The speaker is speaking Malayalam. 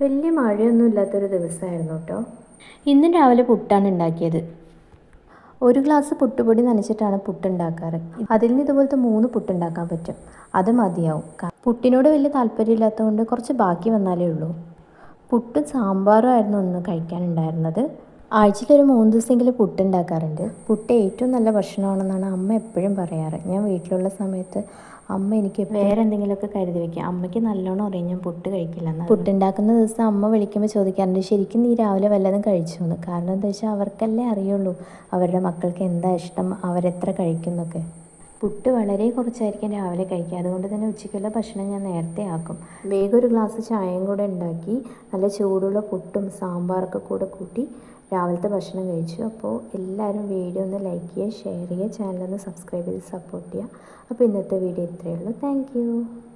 വലിയ മഴയൊന്നും ഇല്ലാത്തൊരു ദിവസമായിരുന്നു കേട്ടോ. ഇന്നും രാവിലെ പുട്ടാണ് ഉണ്ടാക്കിയത്. ഒരു ഗ്ലാസ് പുട്ടുപൊടി നനച്ചിട്ടാണ് പുട്ടുണ്ടാക്കാറ്. അതിൽ നിന്ന് ഇതുപോലത്തെ 3 പുട്ടുണ്ടാക്കാൻ പറ്റും. അത് മതിയാവും. പുട്ടിനോട് വലിയ താല്പര്യമില്ലാത്തതുകൊണ്ട് കുറച്ച് ബാക്കി വന്നാലേ ഉള്ളൂ. പുട്ടും സാമ്പാറും ആയിരുന്നു ഒന്ന് കഴിക്കാനുണ്ടായിരുന്നത്. ആഴ്ചയിലൊരു 3 ദിവസമെങ്കിലും പുട്ടുണ്ടാക്കാറുണ്ട്. പുട്ട് ഏറ്റവും നല്ല ഭക്ഷണമാണെന്നാണ് അമ്മ എപ്പോഴും പറയാറ്. ഞാൻ വീട്ടിലുള്ള സമയത്ത് അമ്മ എനിക്ക് വേറെ എന്തെങ്കിലുമൊക്കെ കരുതി വയ്ക്കുക. അമ്മയ്ക്ക് നല്ലോണം അറിയാം ഞാൻ പുട്ട് കഴിക്കില്ല. പുട്ടുണ്ടാക്കുന്ന ദിവസം അമ്മ വിളിക്കുമ്പോൾ ചോദിക്കാറുണ്ട്, ശരിക്കും നീ രാവിലെ വല്ലതും കഴിച്ചു എന്ന്. കാരണം എന്താ വെച്ചാൽ അവർക്കല്ലേ അറിയുള്ളൂ അവരുടെ മക്കൾക്ക് എന്താ ഇഷ്ടം, അവരെത്ര കഴിക്കുന്നൊക്കെ. പുട്ട് വളരെ കുറച്ചായിരിക്കും രാവിലെ കഴിക്കുക. അതുകൊണ്ട് തന്നെ ഉച്ചയ്ക്കുള്ള ഭക്ഷണം ഞാൻ നേരത്തെ ആക്കും. വേഗം ഒരു ഗ്ലാസ് ചായയും കൂടെ ഉണ്ടാക്കി നല്ല ചൂടുള്ള പുട്ടും സാമ്പാറൊക്കെ കൂടെ കൂട്ടി രാവിലത്തെ ഭക്ഷണം കഴിച്ചു. അപ്പോൾ എല്ലാവരും വീഡിയോ ഒന്ന് ലൈക്ക് ചെയ്യുക, ഷെയർ ചെയ്യുക, ചാനലൊന്ന് സബ്സ്ക്രൈബ് ചെയ്ത് സപ്പോർട്ട് ചെയ്യുക. അപ്പോൾ ഇന്നത്തെ വീഡിയോ ഇത്രയേ ഉള്ളൂ. താങ്ക്